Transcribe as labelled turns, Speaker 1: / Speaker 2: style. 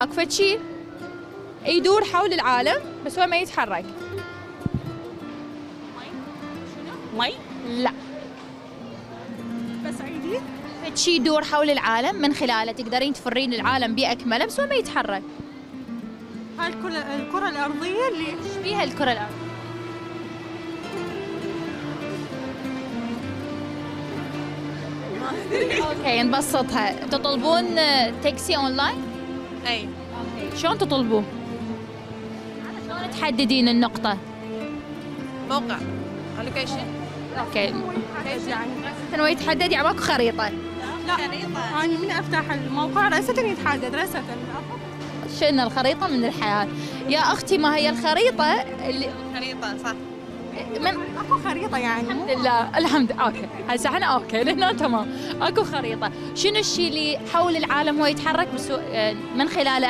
Speaker 1: اكو شيء يدور حول العالم بس هو ما يتحرك.
Speaker 2: مي.
Speaker 1: لا،
Speaker 2: بس عيدي.
Speaker 1: شيء يدور حول العالم من خلاله تقدرين تفرين العالم بأكمله بس هو ما يتحرك.
Speaker 2: هاي الكرة الأرضية اللي
Speaker 1: ايش فيها الكرة الأرضية؟ اوكي نبسطها، تطلبون تاكسي اونلاين؟
Speaker 2: أي
Speaker 1: اوكي شلون تطلبوه؟ شلون تحددين النقطة؟
Speaker 2: موقع اللوكيشن.
Speaker 1: اوكي
Speaker 2: يعني
Speaker 1: انه يتحدد يعني ماكو خريطة.
Speaker 2: لا أنا من أفتح الموقع رأسة يتحدد رأسة.
Speaker 1: شنو الخريطة من الحياة يا أختي، ما هي الخريطة اللي
Speaker 2: خريطة صح.
Speaker 1: من
Speaker 2: أكو خريطة يعني.
Speaker 1: الحمد لله الحمد لله. اوكي هسه احنا اوكي لهنا تمام. اكو خريطة. شنو الشيء اللي حول العالم هو يتحرك بس من خلاله